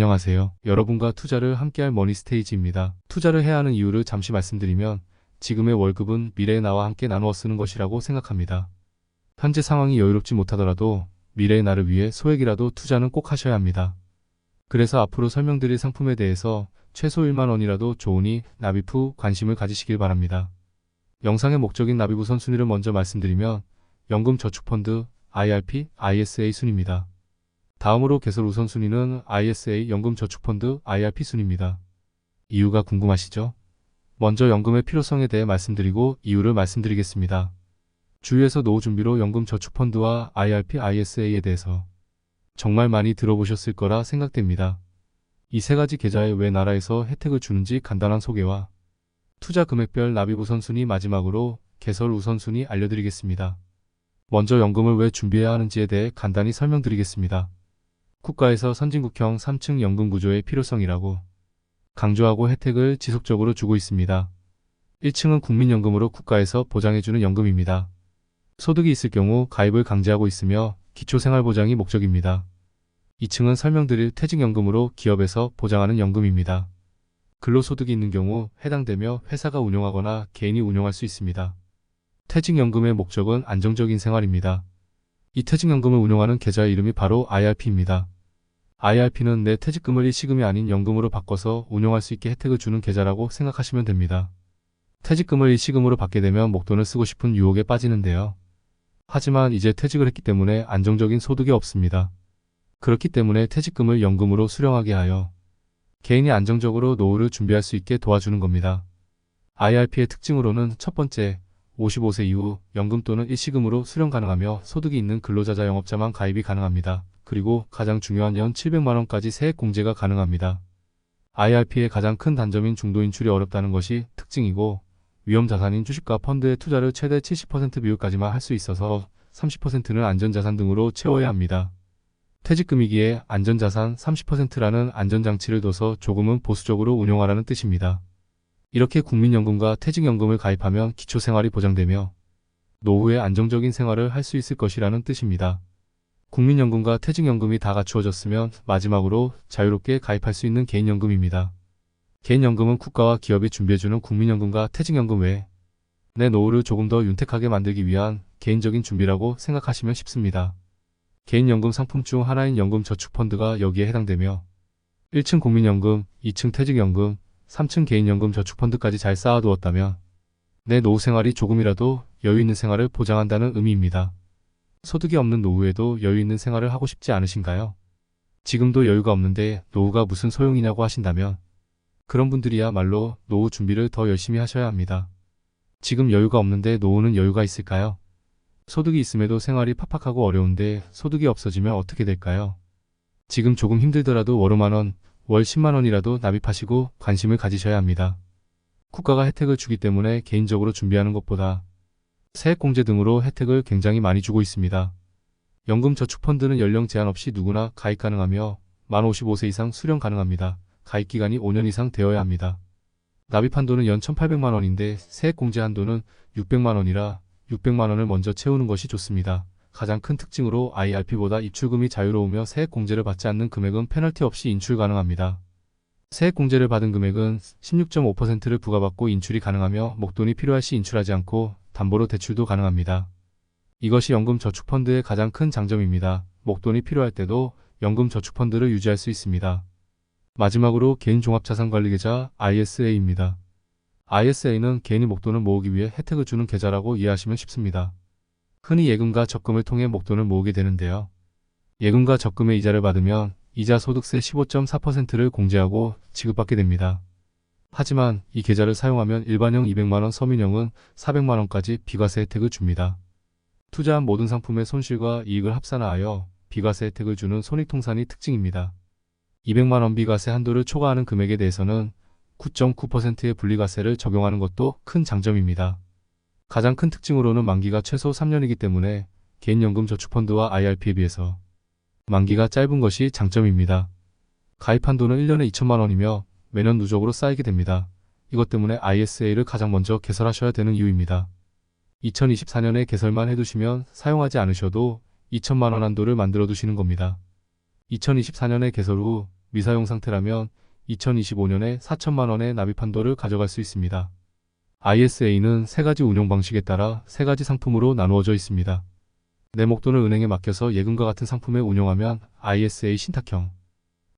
안녕하세요. 여러분과 투자를 함께할 머니스테이지입니다. 투자를 해야 하는 이유를 잠시 말씀드리면 지금의 월급은 미래의 나와 함께 나누어 쓰는 것이라고 생각합니다. 현재 상황이 여유롭지 못하더라도 미래의 나를 위해 소액이라도 투자는 꼭 하셔야 합니다. 그래서 앞으로 설명드릴 상품에 대해서 최소 1만 원이라도 좋으니 납입 후 관심을 가지시길 바랍니다. 영상의 목적인 납입 우선순위를 먼저 말씀드리면 연금저축펀드, IRP, ISA 순입니다. 다음으로 개설 우선순위는 ISA 연금저축펀드 IRP 순입니다. 이유가 궁금하시죠? 먼저 연금의 필요성에 대해 말씀드리고 이유를 말씀드리겠습니다. 주위에서 노후 준비로 연금저축펀드와 IRP, ISA에 대해서 정말 많이 들어보셨을 거라 생각됩니다. 이 세 가지 계좌에 왜 나라에서 혜택을 주는지 간단한 소개와 투자 금액별 납입 우선순위 마지막으로 개설 우선순위 알려드리겠습니다. 먼저 연금을 왜 준비해야 하는지에 대해 간단히 설명드리겠습니다. 국가에서 선진국형 3층 연금 구조의 필요성이라고 강조하고 혜택을 지속적으로 주고 있습니다. 1층은 국민연금으로 국가에서 보장해주는 연금입니다. 소득이 있을 경우 가입을 강제하고 있으며 기초생활보장이 목적입니다. 2층은 설명드릴 퇴직연금으로 기업에서 보장하는 연금입니다. 근로소득이 있는 경우 해당되며 회사가 운용하거나 개인이 운용할 수 있습니다. 퇴직연금의 목적은 안정적인 생활입니다. 이 퇴직연금을 운용하는 계좌의 이름이 바로 IRP입니다. IRP는 내 퇴직금을 일시금이 아닌 연금으로 바꿔서 운용할 수 있게 혜택을 주는 계좌라고 생각하시면 됩니다. 퇴직금을 일시금으로 받게 되면 목돈을 쓰고 싶은 유혹에 빠지는데요. 하지만 이제 퇴직을 했기 때문에 안정적인 소득이 없습니다. 그렇기 때문에 퇴직금을 연금으로 수령하게 하여 개인이 안정적으로 노후를 준비할 수 있게 도와주는 겁니다. IRP의 특징으로는 첫 번째, 55세 이후 연금 또는 일시금으로 수령 가능하며 소득이 있는 근로자 자영업자만 가입이 가능합니다. 그리고 가장 중요한 연 700만원까지 세액 공제가 가능합니다. IRP의 가장 큰 단점인 중도 인출이 어렵다는 것이 특징이고 위험자산인 주식과 펀드의 투자를 최대 70% 비율까지만 할 수 있어서 30%는 안전자산 등으로 채워야 합니다. 퇴직금이기에 안전자산 30%라는 안전장치를 둬서 조금은 보수적으로 운용하라는 뜻입니다. 이렇게 국민연금과 퇴직연금을 가입하면 기초생활이 보장되며 노후에 안정적인 생활을 할 수 있을 것이라는 뜻입니다. 국민연금과 퇴직연금이 다 갖추어졌으면 마지막으로 자유롭게 가입할 수 있는 개인연금입니다. 개인연금은 국가와 기업이 준비해주는 국민연금과 퇴직연금 외에 내 노후를 조금 더 윤택하게 만들기 위한 개인적인 준비라고 생각하시면 쉽습니다. 개인연금 상품 중 하나인 연금저축펀드가 여기에 해당되며 1층 국민연금, 2층 퇴직연금, 3층 개인연금 저축펀드까지 잘 쌓아두었다면 내 노후 생활이 조금이라도 여유 있는 생활을 보장한다는 의미입니다. 소득이 없는 노후에도 여유 있는 생활을 하고 싶지 않으신가요? 지금도 여유가 없는데 노후가 무슨 소용이냐고 하신다면 그런 분들이야말로 노후 준비를 더 열심히 하셔야 합니다. 지금 여유가 없는데 노후는 여유가 있을까요? 소득이 있음에도 생활이 팍팍하고 어려운데 소득이 없어지면 어떻게 될까요? 지금 조금 힘들더라도 월 5만원, 월 10만원이라도 납입하시고 관심을 가지셔야 합니다. 국가가 혜택을 주기 때문에 개인적으로 준비하는 것보다 세액공제 등으로 혜택을 굉장히 많이 주고 있습니다. 연금저축펀드는 연령 제한 없이 누구나 가입 가능하며 만 55세 이상 수령 가능합니다. 가입기간이 5년 이상 되어야 합니다. 납입 한도는 연 1,800만원인데 세액공제 한도는 600만원이라 600만원을 먼저 채우는 것이 좋습니다. 가장 큰 특징으로 IRP보다 입출금이 자유로우며 세액공제를 받지 않는 금액은 페널티 없이 인출 가능합니다. 세액공제를 받은 금액은 16.5%를 부과받고 인출이 가능하며 목돈이 필요할 시 인출하지 않고 담보로 대출도 가능합니다. 이것이 연금저축펀드의 가장 큰 장점입니다. 목돈이 필요할 때도 연금저축펀드를 유지할 수 있습니다. 마지막으로 개인종합자산관리계좌 ISA입니다. ISA는 개인이 목돈을 모으기 위해 혜택을 주는 계좌라고 이해하시면 쉽습니다. 흔히 예금과 적금을 통해 목돈을 모으게 되는데요. 예금과 적금의 이자를 받으면 이자 소득세 15.4%를 공제하고 지급받게 됩니다. 하지만 이 계좌를 사용하면 일반형 200만원, 서민형은 400만원까지 비과세 혜택을 줍니다. 투자한 모든 상품의 손실과 이익을 합산하여 비과세 혜택을 주는 손익통산이 특징입니다. 200만원 비과세 한도를 초과하는 금액에 대해서는 9.9%의 분리과세를 적용하는 것도 큰 장점입니다. 가장 큰 특징으로는 만기가 최소 3년이기 때문에 개인연금저축펀드와 IRP에 비해서 만기가 짧은 것이 장점입니다. 가입 한도는 1년에 2천만원이며 매년 누적으로 쌓이게 됩니다. 이것 때문에 ISA를 가장 먼저 개설하셔야 되는 이유입니다. 2024년에 개설만 해두시면 사용하지 않으셔도 2천만원 한도를 만들어 두시는 겁니다. 2024년에 개설 후 미사용 상태라면 2025년에 4천만 원의 납입 한도를 가져갈 수 있습니다. ISA는 세 가지 운용 방식에 따라 세 가지 상품으로 나누어져 있습니다. 내 목돈을 은행에 맡겨서 예금과 같은 상품에 운용하면 ISA 신탁형,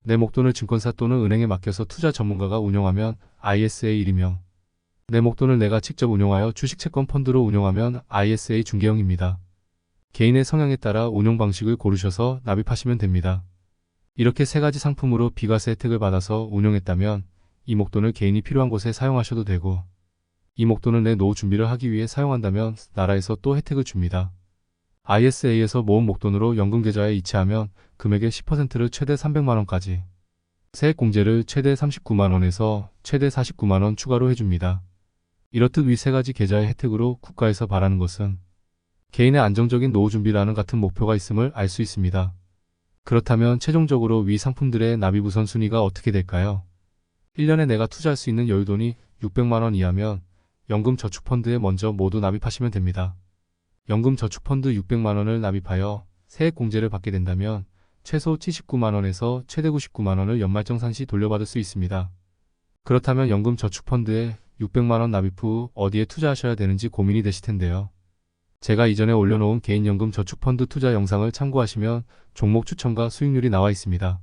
내 목돈을 증권사 또는 은행에 맡겨서 투자 전문가가 운용하면 ISA 일임형, 내 목돈을 내가 직접 운용하여 주식 채권 펀드로 운용하면 ISA 중개형입니다. 개인의 성향에 따라 운용 방식을 고르셔서 납입하시면 됩니다. 이렇게 세 가지 상품으로 비과세 혜택을 받아서 운용했다면 이 목돈을 개인이 필요한 곳에 사용하셔도 되고, 이 목돈을 내 노후 준비를 하기 위해 사용한다면 나라에서 또 혜택을 줍니다. ISA에서 모은 목돈으로 연금계좌에 이체하면 금액의 10%를 최대 300만원까지, 세액공제를 최대 39만원에서 최대 49만원 추가로 해줍니다. 이렇듯 위 세 가지 계좌의 혜택으로 국가에서 바라는 것은 개인의 안정적인 노후 준비라는 같은 목표가 있음을 알 수 있습니다. 그렇다면 최종적으로 위 상품들의 납입 우선순위가 어떻게 될까요? 1년에 내가 투자할 수 있는 여유돈이 600만원 이하면 연금저축펀드에 먼저 모두 납입하시면 됩니다. 연금저축펀드 600만원을 납입하여 세액공제를 받게 된다면 최소 79만원에서 최대 99만원을 연말정산 시 돌려받을 수 있습니다. 그렇다면 연금저축펀드에 600만원 납입 후 어디에 투자하셔야 되는지 고민이 되실 텐데요. 제가 이전에 올려놓은 개인연금저축펀드 투자 영상을 참고하시면 종목 추천과 수익률이 나와 있습니다.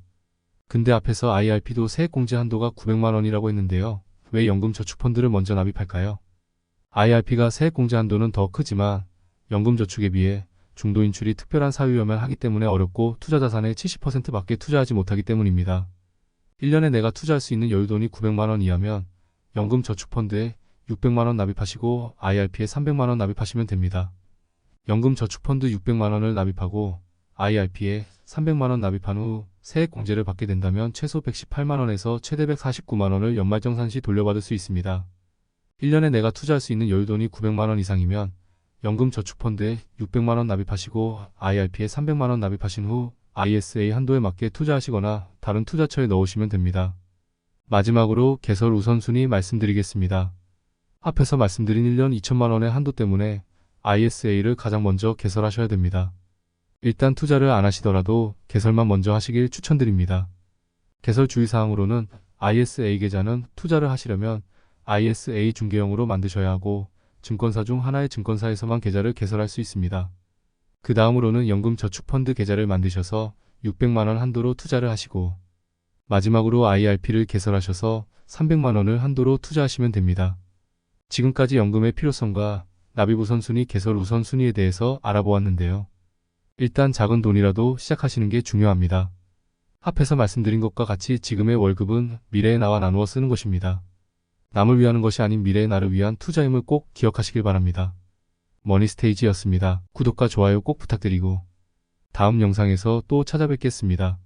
근데 앞에서 IRP도 세액공제 한도가 900만원이라고 했는데요. 왜 연금저축펀드를 먼저 납입할까요? IRP가 세액공제 한도는 더 크지만 연금저축에 비해 중도인출이 특별한 사유여만 하기 때문에 어렵고 투자자산의 70%밖에 투자하지 못하기 때문입니다. 1년에 내가 투자할 수 있는 여유돈이 900만원 이하면 연금저축펀드에 600만원 납입하시고 IRP에 300만원 납입하시면 됩니다. 연금저축펀드 600만원을 납입하고 IRP에 300만원 납입한 후 세액공제를 받게 된다면 최소 118만원에서 최대 149만원을 연말정산 시 돌려받을 수 있습니다. 1년에 내가 투자할 수 있는 여유돈이 900만원 이상이면 연금저축펀드에 600만원 납입하시고 IRP에 300만원 납입하신 후 ISA 한도에 맞게 투자하시거나 다른 투자처에 넣으시면 됩니다. 마지막으로 개설 우선순위 말씀드리겠습니다. 앞에서 말씀드린 1년 2천만원의 한도 때문에 ISA를 가장 먼저 개설하셔야 됩니다. 일단 투자를 안 하시더라도 개설만 먼저 하시길 추천드립니다. 개설 주의사항으로는 ISA 계좌는 투자를 하시려면 ISA 중개형으로 만드셔야 하고 증권사 중 하나의 증권사에서만 계좌를 개설할 수 있습니다. 그 다음으로는 연금저축펀드 계좌를 만드셔서 600만원 한도로 투자를 하시고 마지막으로 IRP를 개설하셔서 300만원을 한도로 투자하시면 됩니다. 지금까지 연금의 필요성과 납입 우선순위, 개설 우선순위에 대해서 알아보았는데요. 일단 작은 돈이라도 시작하시는 게 중요합니다. 앞에서 말씀드린 것과 같이 지금의 월급은 미래의 나와 나누어 쓰는 것입니다. 남을 위하는 것이 아닌 미래의 나를 위한 투자임을 꼭 기억하시길 바랍니다. 머니스테이지였습니다. 구독과 좋아요 꼭 부탁드리고 다음 영상에서 또 찾아뵙겠습니다.